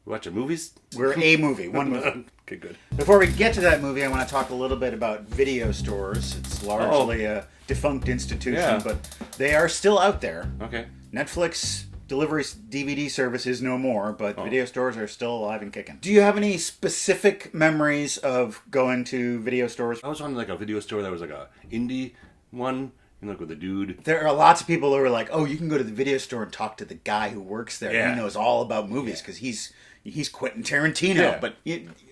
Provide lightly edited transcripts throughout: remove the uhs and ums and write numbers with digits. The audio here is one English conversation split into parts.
Watching movies? We're a movie, one movie. Okay, good. Before we get to that movie, I want to talk a little bit about video stores. It's largely a defunct institution, but they are still out there. Okay. Netflix delivery DVD service is no more, but video stores are still alive and kicking. Do you have any specific memories of going to video stores? I was on like a video store that was like a indie one, like with a dude. There are lots of people who are like, oh, you can go to the video store and talk to the guy who works there. Yeah. He knows all about movies because he's Quentin Tarantino. Yeah. But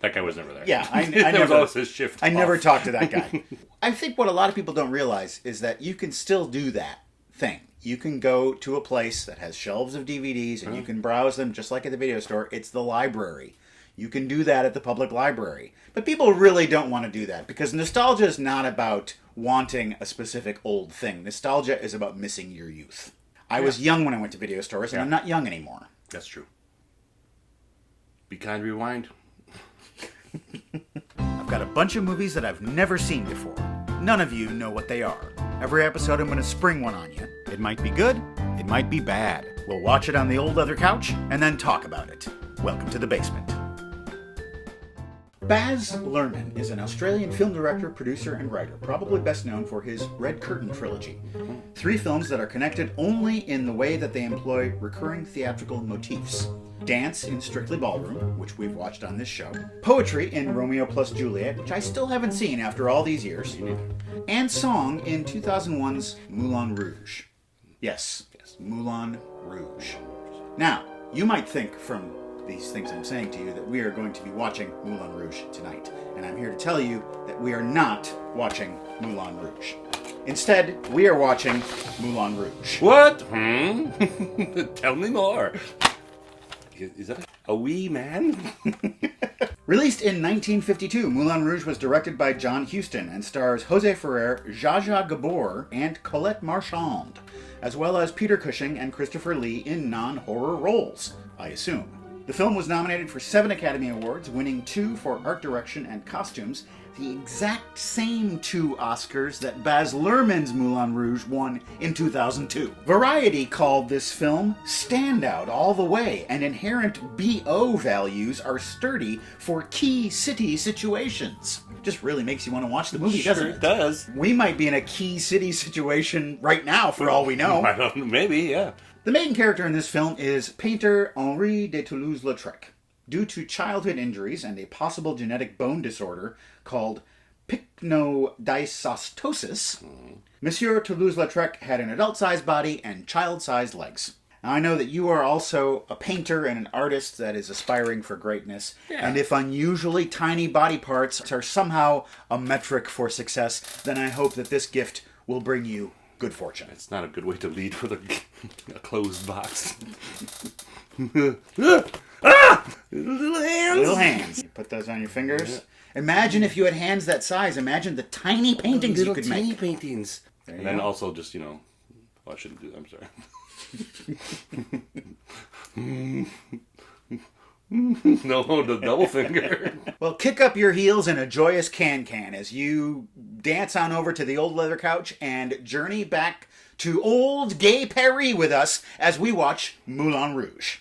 that guy was never there. Yeah, I That never, was always his shift. I never talked to that guy. I think what a lot of people don't realize is that you can still do that thing. You can go to a place that has shelves of DVDs and you can browse them just like at the video store. It's the library. You can do that at the public library. But people really don't want to do that because nostalgia is not about wanting a specific old thing. Nostalgia is about missing your youth. I was young when I went to video stores and I'm not young anymore. That's true. Be kind, rewind. I've got a bunch of movies that I've never seen before. None of you know what they are. Every episode I'm going to spring one on you. It might be good, it might be bad. We'll watch it on the old leather couch and then talk about it. Welcome to the basement. Baz Luhrmann is an Australian film director, producer, and writer, probably best known for his Red Curtain trilogy. 3 films that are connected only in the way that they employ recurring theatrical motifs. Dance in Strictly Ballroom, which we've watched on this show. Poetry in Romeo plus Juliet, which I still haven't seen after all these years. And song in 2001's Moulin Rouge. Yes, Moulin Rouge. Now, you might think from these things I'm saying to you that we are going to be watching Moulin Rouge tonight. And I'm here to tell you that we are not watching Moulin Rouge. Instead, we are watching Moulin Rouge. What? Tell me more. Is that a wee man? Released in 1952, Moulin Rouge was directed by John Huston and stars Jose Ferrer, Zsa Zsa Gabor, and Colette Marchand, as well as Peter Cushing and Christopher Lee in non-horror roles, I assume. The film was nominated for 7 Academy Awards, winning 2 for art direction and costumes, the exact same 2 Oscars that Baz Luhrmann's Moulin Rouge won in 2002. Variety called this film standout all the way, and inherent BO values are sturdy for key city situations. Just really makes you want to watch the movie, doesn't it? Sure it does. We might be in a key city situation right now, for all we know. I don't know, maybe, yeah. The main character in this film is painter Henri de Toulouse-Lautrec. Due to childhood injuries and a possible genetic bone disorder called pycnodysostosис, Monsieur Toulouse-Lautrec had an adult-sized body and child-sized legs. Now, I know that you are also a painter and an artist that is aspiring for greatness, and if unusually tiny body parts are somehow a metric for success, then I hope that this gift will bring you good fortune. It's not a good way to lead with a closed box. Little hands! Little hands. You put those on your fingers. Yeah. Imagine if you had hands that size. Imagine the tiny paintings you could tiny make. Paintings. There And then also just, well, I shouldn't do that. I'm sorry. No, the double finger. Well, kick up your heels in a joyous can-can as you dance on over to the old leather couch and journey back to old gay Paree with us as we watch Moulin Rouge.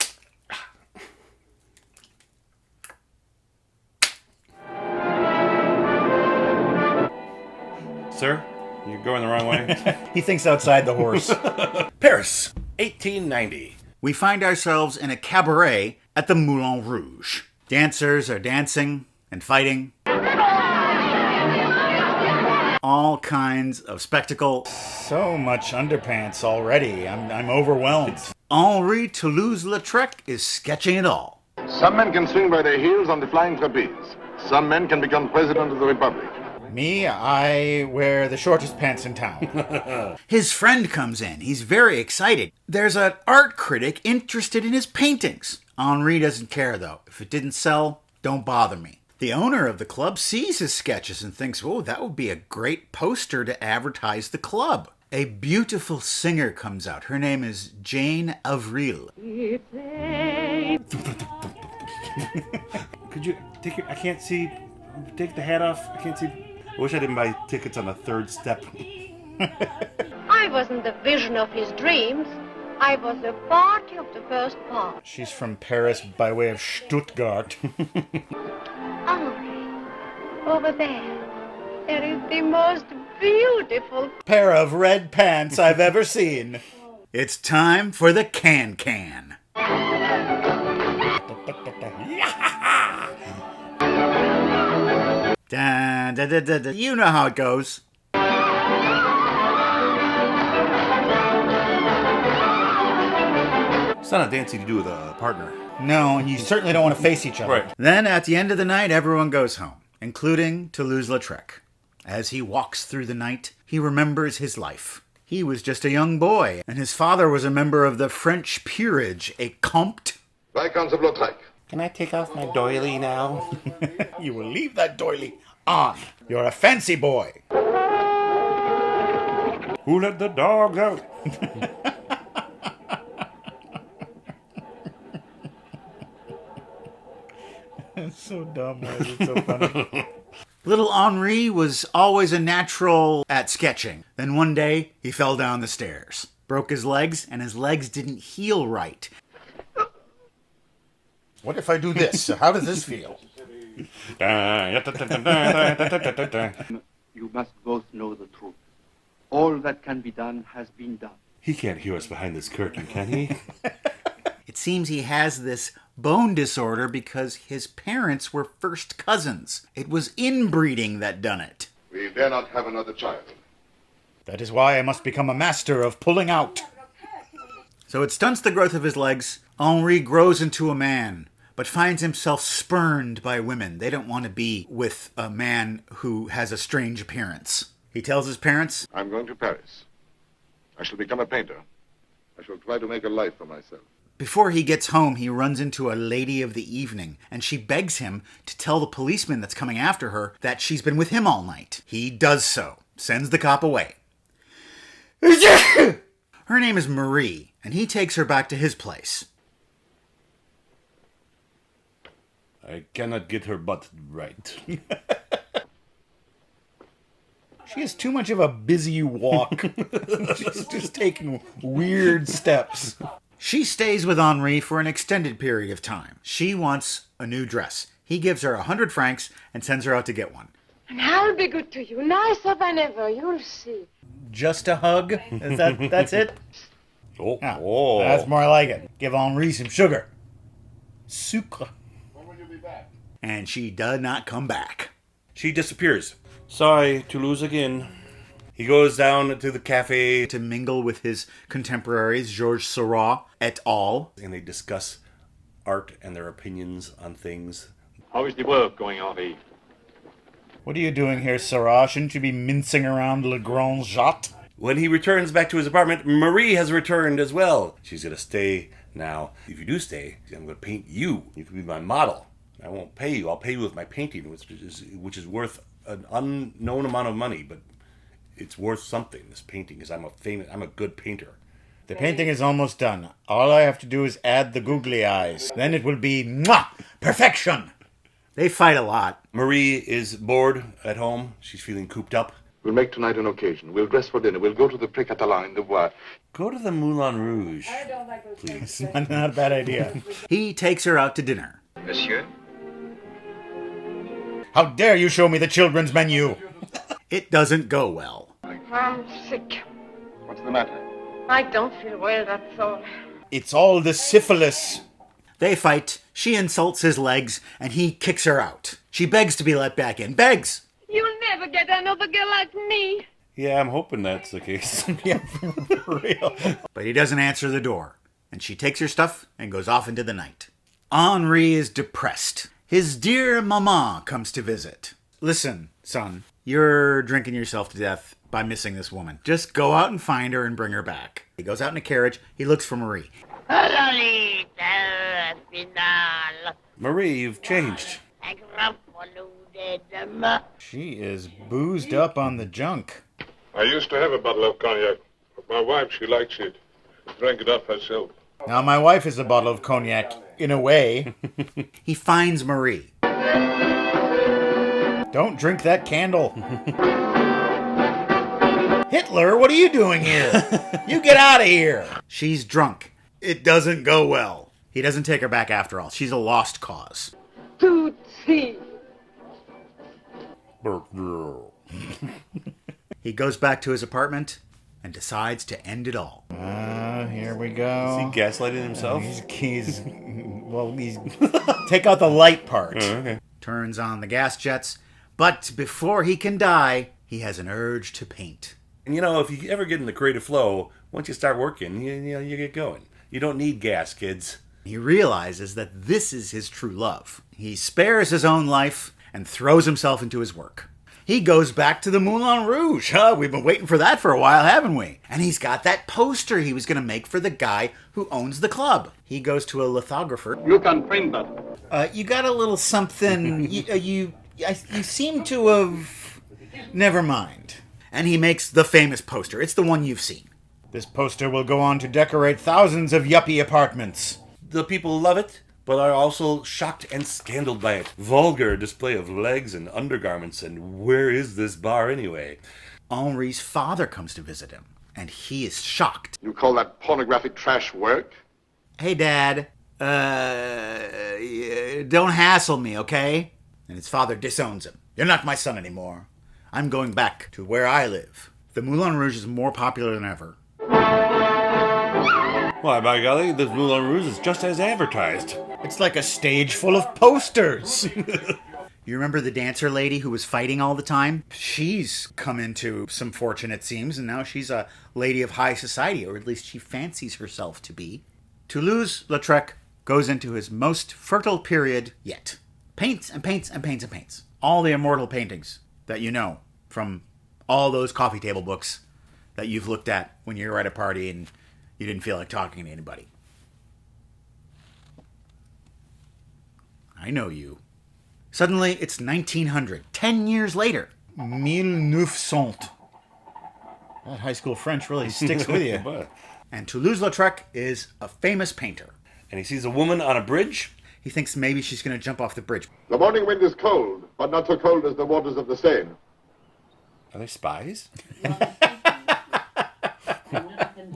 Sir, you're going the wrong way. He thinks outside the horse. Paris, 1890. We find ourselves in a cabaret at the Moulin Rouge. Dancers are dancing and fighting. All kinds of spectacle. So much underpants already. I'm overwhelmed. Henri Toulouse-Lautrec is sketching it all. Some men can swing by their heels on the flying trapeze. Some men can become president of the republic. Me, I wear the shortest pants in town. His friend comes in. He's very excited. There's an art critic interested in his paintings. Henri doesn't care, though. If it didn't sell, don't bother me. The owner of the club sees his sketches and thinks, oh, that would be a great poster to advertise the club. A beautiful singer comes out. Her name is Jane Avril. Could you take your... I can't see... Take the hat off. I can't see... I wish I didn't buy tickets on the third step. I wasn't the vision of his dreams. I was a party of the first part. She's from Paris by way of Stuttgart. Henri, over there. There is the most beautiful Pair of red pants I've ever seen. It's time for the can-can. Da, da, da, da, da. You know how it goes. It's not a dance you do with a partner. No, and you certainly don't want to face each other. Right. Then, at the end of the night, everyone goes home, including Toulouse-Lautrec. As he walks through the night, he remembers his life. He was just a young boy, and his father was a member of the French peerage, a comte. Viscounts of Lautrec. Can I take off my doily now? You will leave that doily on. You're a fancy boy. Who let the dogs out? It's so dumb. It's so funny. Little Henri was always a natural at sketching. Then one day, he fell down the stairs, broke his legs, and his legs didn't heal right. What if I do this? How does this feel? You must both know the truth. All that can be done has been done. He can't hear us behind this curtain, can he? It seems he has this bone disorder because his parents were first cousins. It was inbreeding that done it. We dare not have another child. That is why I must become a master of pulling out. So it stunts the growth of his legs. Henri grows into a man, but finds himself spurned by women. They don't want to be with a man who has a strange appearance. He tells his parents, I'm going to Paris. I shall become a painter. I shall try to make a life for myself. before he gets home, he runs into a lady of the evening, and she begs him to tell the policeman that's coming after her that she's been with him all night. He does so, sends the cop away. Her name is Marie, and he takes her back to his place. I cannot get her butt right. She has too much of a busy walk. She's just taking weird steps. She stays with Henri for an extended period of time. She wants a new dress. He gives her 100 francs and sends her out to get one. And I'll be good to you, nicer than ever, you'll see. Just a hug? That's it? Oh, Ah, that's more like it. Give Henri some sugar. Sucre. When will you be back? And she does not come back. She disappears. Sorry to lose again. He goes down to the cafe To mingle with his contemporaries, Georges Seurat et al. and they discuss art and their opinions on things. How is the work going, Henri? What are you doing here, Seurat? Shouldn't you be mincing around Le Grand Jatte? When he returns back to his apartment, Marie has returned as well. She's going to stay now. If you do stay, I'm going to paint you. You can be my model. I won't pay you. I'll pay you with my painting, which is worth an unknown amount of money, but it's worth something, this painting, because I'm a good painter. The painting is almost done. All I have to do is add the googly eyes. Then it will be mwah, perfection. They fight a lot. Marie is bored at home. She's feeling cooped up. We'll make tonight an occasion. We'll dress for dinner. We'll go to the Pré Catalan in the Bois. Go to the Moulin Rouge. It's not a bad idea. He takes her out to dinner. Monsieur? How dare you show me the children's menu? It doesn't go well. I'm sick. What's the matter? I don't feel well, that's all. It's all the syphilis. They fight. She insults his legs, and he kicks her out. She begs to be let back in. Begs! You'll never get another girl like me. Yeah, I'm hoping that's the case. Yeah, for real. But he doesn't answer the door, and she takes her stuff and goes off into the night. Henri is depressed. His dear mama comes to visit. Listen, son, you're drinking yourself to death by missing this woman. Just go out and find her and bring her back. He goes out in a carriage. He looks for Marie. Marie, you've changed. She is boozed up on the junk. I used to have a bottle of cognac, but my wife, she likes it. Drank it up herself. Now, my wife is a bottle of cognac, in a way. He finds Marie. Don't drink that candle. Hitler, what are you doing here? You get out of here. She's drunk. It doesn't go well. He doesn't take her back after all. She's a lost cause. Tootsie. He goes back to his apartment and decides to end it all. Here we go. Is he gaslighting himself? He's take out the light part. Oh, okay. Turns on the gas jets, but before he can die, he has an urge to paint. And if you ever get in the creative flow, once you start working, you get going. You don't need gas, kids. He realizes that this is his true love. He spares his own life and throws himself into his work. He goes back to the Moulin Rouge. We've been waiting for that for a while, haven't we? And he's got that poster he was going to make for the guy who owns the club. He goes to a lithographer. You can print that. You got a little something. You seem to have... Never mind. And he makes the famous poster. It's the one you've seen. This poster will go on to decorate thousands of yuppie apartments. The people love it, but are also shocked and scandaled by it. Vulgar display of legs and undergarments, and where is this bar anyway? Henri's father comes to visit him, and he is shocked. You call that pornographic trash work? Hey, Dad, don't hassle me, okay? And his father disowns him. You're not my son anymore. I'm going back to where I live. The Moulin Rouge is more popular than ever. Why, by golly, this Moulin Rouge is just as advertised. It's like a stage full of posters. You remember the dancer lady who was fighting all the time? She's come into some fortune, it seems, and now she's a lady of high society, or at least she fancies herself to be. Toulouse-Lautrec goes into his most fertile period yet. Paints and paints and paints and paints. All the immortal paintings that you know from all those coffee table books that you've looked at when you were at a party and you didn't feel like talking to anybody. I know you. Suddenly, it's 1900, 10 years later. 1900. That high school French really sticks with you. And Toulouse-Lautrec is a famous painter. And he sees a woman on a bridge. He thinks maybe she's going to jump off the bridge. The morning wind is cold, but not so cold as the waters of the Seine. Are they spies?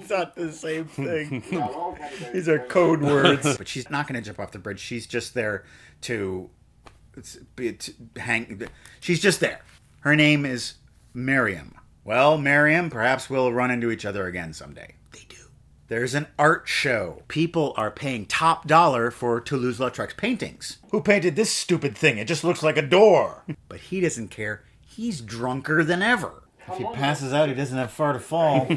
It's not the same thing. These are code words. But she's not going to jump off the bridge. She's just there to hang. She's just there. Her name is Miriam. Well, Miriam, perhaps we'll run into each other again someday. They do. There's an art show. People are paying top dollar for Toulouse-Lautrec's paintings. Who painted this stupid thing? It just looks like a door. But he doesn't care. He's drunker than ever. If he passes out, he doesn't have far to fall.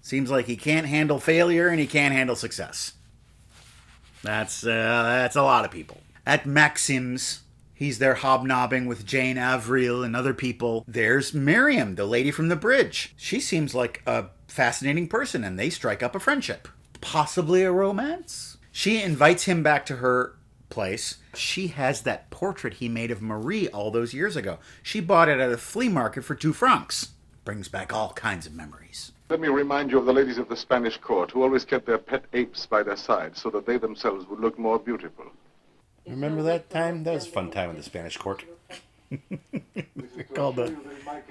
Seems like he can't handle failure and he can't handle success. That's a lot of people. At Maxim's, he's there hobnobbing with Jane Avril and other people. There's Miriam, the lady from the bridge. She seems like a fascinating person, and they strike up a friendship. Possibly a romance? She invites him back to her place. She has that portrait he made of Marie all those years ago. She bought it at a flea market for 2 francs. Brings back all kinds of memories. Let me remind you of the ladies of the Spanish court who always kept their pet apes by their side so that they themselves would look more beautiful. Remember that time? That was a fun time in the Spanish court. Called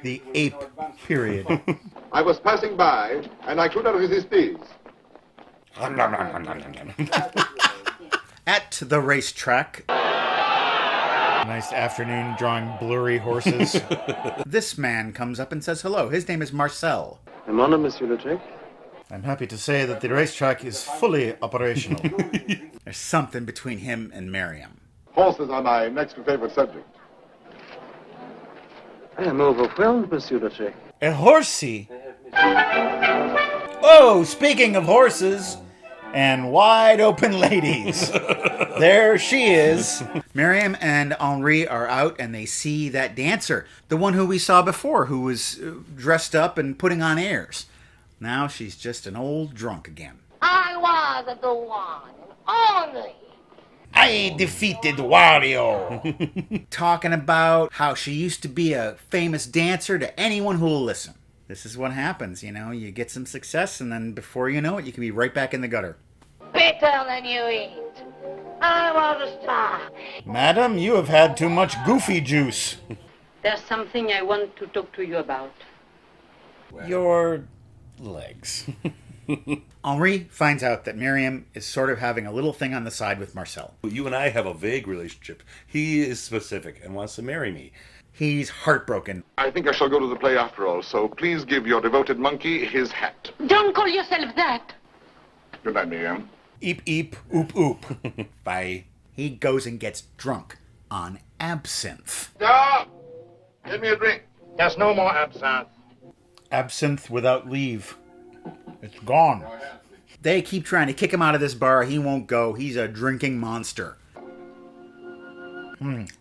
the ape period. I was passing by, and I could not resist these. At the racetrack. Nice afternoon drawing blurry horses. This man comes up and says hello. His name is Marcel. Mon nom, Monsieur Lautrec. I'm happy to say that the racetrack is fully operational. There's something between him and Miriam. Horses are my next favorite subject. I am overwhelmed, Monsieur Lautrec. A horsey? Oh, speaking of horses and wide open ladies. There she is. Miriam and Henri are out and they see that dancer, the one who we saw before, who was dressed up and putting on airs. Now she's just an old drunk again. I was the one, only. I defeated Wario. Talking about how she used to be a famous dancer to anyone who will listen. This is what happens, you know. You get some success, and then before you know it, you can be right back in the gutter. Better than you eat. I was a star. Madam, you have had too much goofy juice. There's something I want to talk to you about. Your legs. Henri finds out that Miriam is sort of having a little thing on the side with Marcel. You and I have a vague relationship. He is specific and wants to marry me. He's heartbroken. I think I shall go to the play after all, so please give your devoted monkey his hat. Don't call yourself that. Good night, Miriam. Eep, eep, oop, oop. Bye. He goes and gets drunk on absinthe. Ah! Get me a drink. There's no more absinthe. Absinthe without leave. It's gone. They keep trying to kick him out of this bar. He won't go. He's a drinking monster.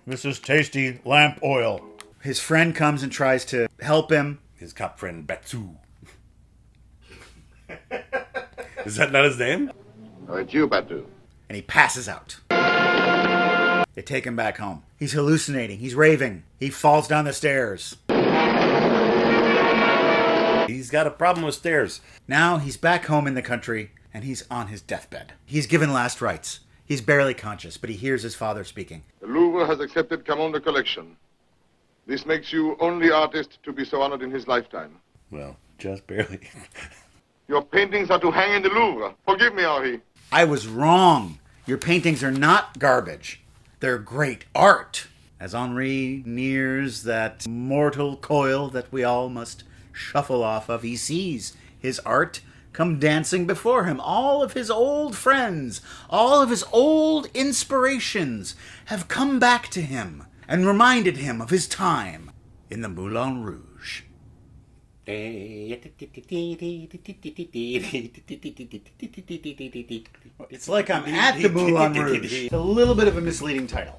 This is tasty lamp oil. His friend comes and tries to help him. His cop friend, Batsu. Is that not his name? Oh, it's you, Batu. And he passes out. They take him back home. He's hallucinating. He's raving. He falls down the stairs. He's got a problem with stairs. Now he's back home in the country, and he's on his deathbed. He's given last rites. He's barely conscious, but he hears his father speaking. The Louvre has accepted Camonde collection. This makes you only artist to be so honored in his lifetime. Well, just barely. Your paintings are to hang in the Louvre. Forgive me, Henri. I was wrong. Your paintings are not garbage. They're great art. As Henri nears that mortal coil that we all must shuffle off of, he sees his art come dancing before him. All of his old friends, all of his old inspirations have come back to him and reminded him of his time in the Moulin Rouge. It's like I'm at the Moulin Rouge. It's a little bit of a misleading title.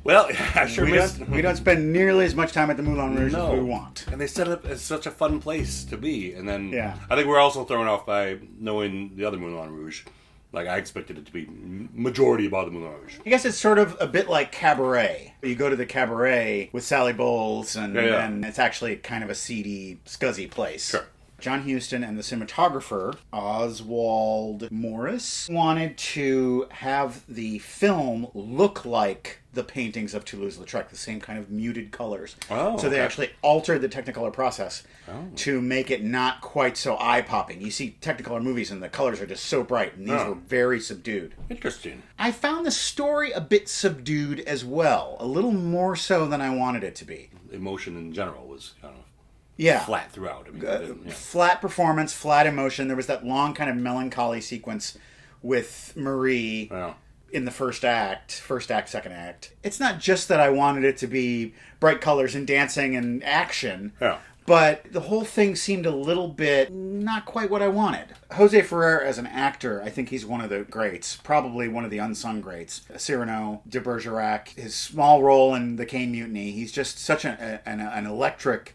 Well, I sure We don't spend nearly as much time at the Moulin Rouge as we want. And they set it up as such a fun place to be. And then Yeah. I think we're also thrown off by knowing the other Moulin Rouge. Like, I expected it to be majority about the Moulin Rouge. I guess it's sort of a bit like Cabaret. You go to the Cabaret with Sally Bowles, and it's actually kind of a seedy, scuzzy place. Sure. John Huston and the cinematographer, Oswald Morris, wanted to have the film look like the paintings of Toulouse-Lautrec, the same kind of muted colors. Oh, so they okay. actually altered the Technicolor process to make it not quite so eye-popping. You see Technicolor movies and the colors are just so bright, and these were very subdued. Interesting. I found the story a bit subdued as well, a little more so than I wanted it to be. Emotion in general was kind of Yeah. flat throughout. I mean, Flat performance, flat emotion. There was that long kind of melancholy sequence with Marie in the first act, second act. It's not just that I wanted it to be bright colors and dancing and action, but the whole thing seemed a little bit not quite what I wanted. Jose Ferrer as an actor, I think he's one of the greats, probably one of the unsung greats. Cyrano de Bergerac, his small role in The Caine Mutiny, he's just such an electric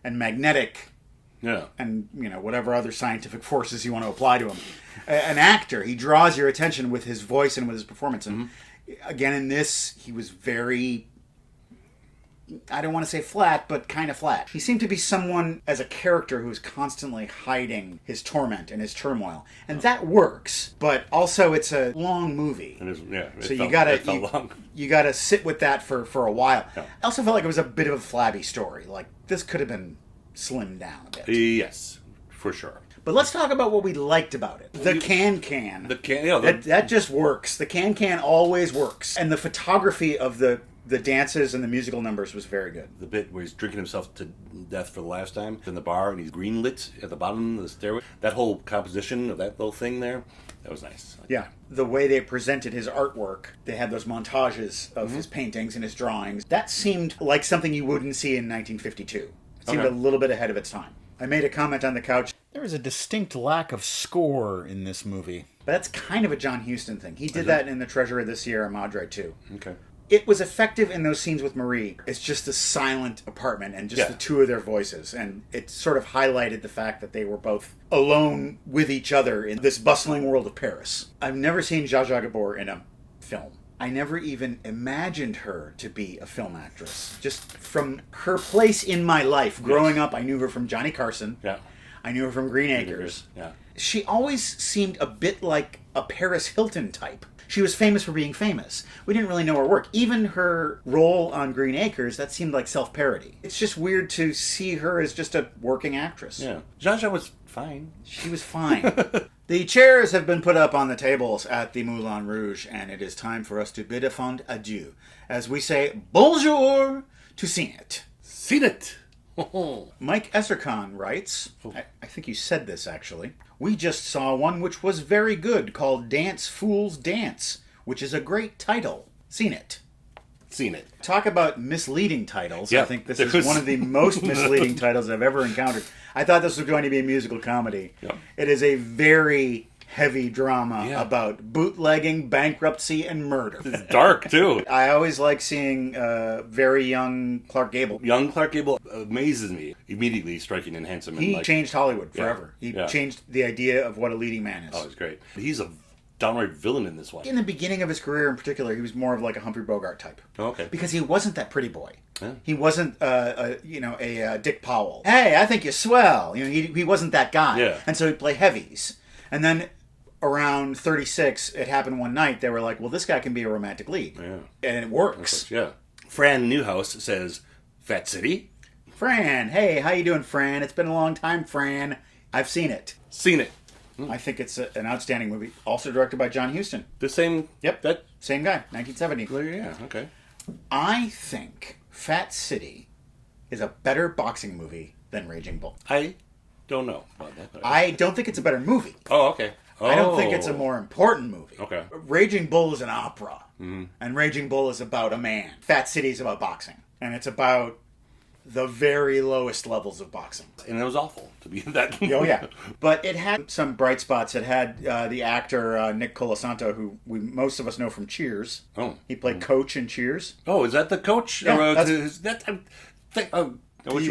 and magnetic, and whatever other scientific forces you want to apply to him. An actor, he draws your attention with his voice and with his performance. And again, in this, he was very, I don't want to say flat, but kind of flat. He seemed to be someone as a character who was constantly hiding his torment and his turmoil, and that works. But also, it's a long movie, so you gotta sit with that for a while. I also felt like it was a bit of a flabby story. Like this could have been slimmed down a bit. Yes, for sure. But let's talk about what we liked about it. The can. The can, that just works. The can always works, and the photography of the dances and the musical numbers was very good. The bit where he's drinking himself to death for the last time in the bar and he's green lit at the bottom of the stairway. That whole composition of that little thing there, that was nice. Yeah. The way they presented his artwork, they had those montages of his paintings and his drawings. That seemed like something you wouldn't see in 1952. It seemed a little bit ahead of its time. I made a comment on the couch. There is a distinct lack of score in this movie. But that's kind of a John Huston thing. He did that in The Treasure of the Sierra Madre too. Okay. It was effective in those scenes with Marie. It's just a silent apartment and just the two of their voices. And it sort of highlighted the fact that they were both alone with each other in this bustling world of Paris. I've never seen Zsa Zsa Gabor in a film. I never even imagined her to be a film actress. Just from her place in my life. Growing up, I knew her from Johnny Carson. Yeah. I knew her from Green Acres. Yeah. She always seemed a bit like a Paris Hilton type. She was famous for being famous. We didn't really know her work. Even her role on Green Acres, that seemed like self-parody. It's just weird to see her as just a working actress. Yeah. Zsa was fine. She was fine. The chairs have been put up on the tables at the Moulin Rouge, and it is time for us to bid a fond adieu as we say bonjour to Seen It. Seen it. Mike Essercon writes, I think you said this actually, we just saw one which was very good called Dance Fools Dance, which is a great title. Seen it. Seen it. Talk about misleading titles. Yeah, I think this is one of the most misleading titles I've ever encountered. I thought this was going to be a musical comedy. Yep. It is a very heavy drama about bootlegging, bankruptcy, and murder. It's dark, too. I always like seeing very young Clark Gable. Young Clark Gable amazes me. Immediately striking and handsome. He and changed Hollywood forever. He changed the idea of what a leading man is. Oh, he's great. He's a downright villain in this one. In the beginning of his career in particular, he was more of like a Humphrey Bogart type. Oh, okay. Because he wasn't that pretty boy. Yeah. He wasn't, a Dick Powell. Hey, I think you're swell. He wasn't that guy. Yeah. And so he'd play heavies. And then around 36, it happened one night. They were like, well, this guy can be a romantic lead. Yeah. And it works. Yeah. Fran Newhouse says, Fat City. Fran, hey, how you doing, Fran? It's been a long time, Fran. I've seen it. Seen it. I think it's an outstanding movie. Also directed by John Huston. The same. Yep. That. Same guy, 1970. Yeah. Okay. I think Fat City is a better boxing movie than Raging Bull. I don't know about that. But I don't think it's a better movie. Oh, okay. Oh. I don't think it's a more important movie. Okay. Raging Bull is an opera. Mm-hmm. And Raging Bull is about a man. Fat City is about boxing. And it's about the very lowest levels of boxing. And it was awful to be that. Oh, yeah. But it had some bright spots. It had the actor Nick Colasanto, who most of us know from Cheers. Oh. He played Coach in Cheers. Oh, is that the coach? Yeah, you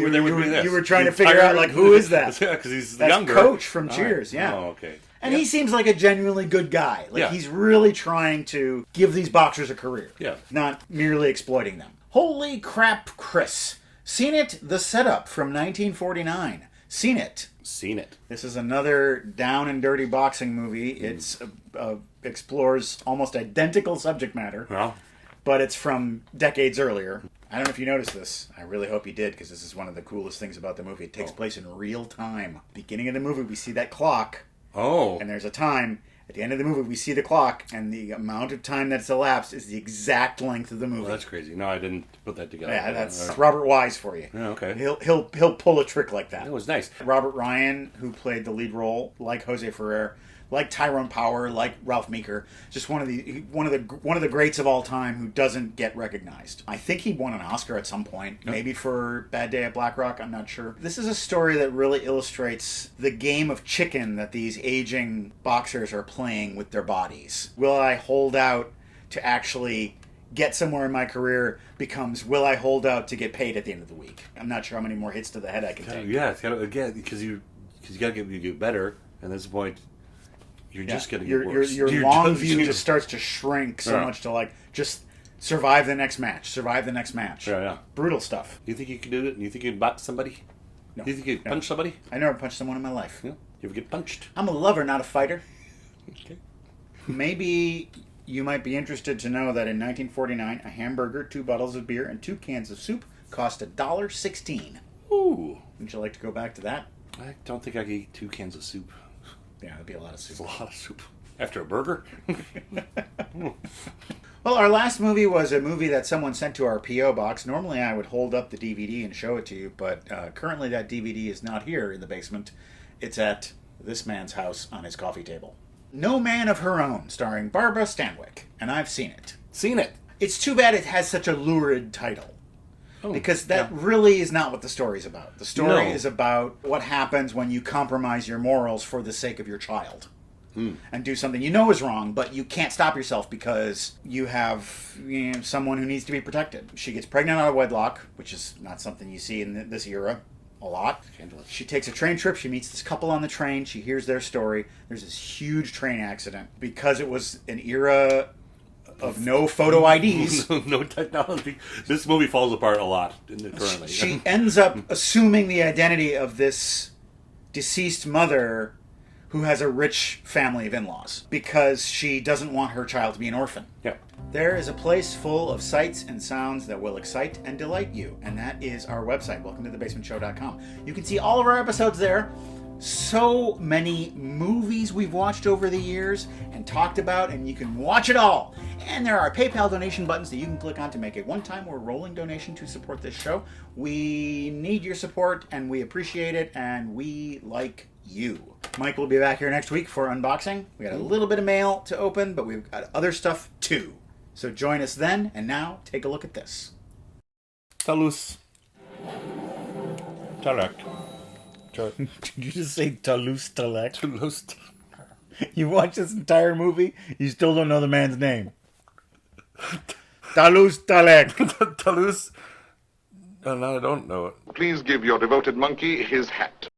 were there with me. You were trying to figure out, like, who is that? Yeah, because he's That's younger. Coach from Cheers, Right. yeah. Oh, okay. And he seems like a genuinely good guy. Like, he's really trying to give these boxers a career. Yeah. Not merely exploiting them. Holy crap, Chris. Seen It? The Setup from 1949. Seen it. Seen it. This is another down and dirty boxing movie. It explores almost identical subject matter, Well, but it's from decades earlier. I don't know if you noticed this. I really hope you did, because this is one of the coolest things about the movie. It takes place in real time. Beginning of the movie, we see that clock, and there's a time. At the end of the movie, we see the clock, and the amount of time that's elapsed is the exact length of the movie. Well, that's crazy. No, I didn't put that together. Yeah, that's Robert Wise for you. Yeah, okay. He'll pull a trick like that. That was nice. Robert Ryan, who played the lead role, like Jose Ferrer, like Tyrone Power, like Ralph Meeker, just one of the greats of all time who doesn't get recognized. I think he won an Oscar at some point, maybe for Bad Day at Black Rock, I'm not sure. This is a story that really illustrates the game of chicken that these aging boxers are playing with their bodies. Will I hold out to actually get somewhere in my career becomes, will I hold out to get paid at the end of the week? I'm not sure how many more hits to the head I can take. Yeah, it's gotta, again, because you got to get better, and at this point, you're just going to get worse. Your long view just starts to shrink so much to, like, just survive the next match. Yeah. Brutal stuff. You think you can do it? You think you can box somebody? No. You think you can punch somebody? I never punched someone in my life. Yeah. You ever get punched? I'm a lover, not a fighter. Okay. Maybe you might be interested to know that in 1949, a hamburger, 2 bottles of beer, and 2 cans of soup cost $1.16. Ooh. Would you like to go back to that? I don't think I could eat 2 cans of soup. Yeah, that'd be a lot of soup. It's a lot of soup. After a burger? Well, our last movie was a movie that someone sent to our P.O. box. Normally I would hold up the DVD and show it to you, but currently that DVD is not here in the basement. It's at this man's house on his coffee table. No Man of Her Own, starring Barbara Stanwyck, and I've seen it. Seen it. It's too bad it has such a lurid title. Because that really is not what the story's about. The story is about what happens when you compromise your morals for the sake of your child. And do something you know is wrong, but you can't stop yourself because you have someone who needs to be protected. She gets pregnant out of wedlock, which is not something you see in this era a lot. She takes a train trip. She meets this couple on the train. She hears their story. There's this huge train accident. Because it was an era of no photo IDs. No technology. This movie falls apart a lot currently. She ends up assuming the identity of this deceased mother who has a rich family of in-laws because she doesn't want her child to be an orphan. Yeah. There is a place full of sights and sounds that will excite and delight you, and that is our website, welcometothebasementshow.com. You can see all of our episodes there. So many movies we've watched over the years and talked about, and you can watch it all. And there are PayPal donation buttons that you can click on to make a one-time or rolling donation to support this show. We need your support, and we appreciate it, and we like you. Mike will be back here next week for unboxing. We got a little bit of mail to open, but we've got other stuff too. So join us then, and now take a look at this. Talus. Talak. Did you just say Toulouse Talek? Toulouse. You watched this entire movie, you still don't know the man's name. Toulouse Talek. Toulouse. And I don't know it. Please give your devoted monkey his hat.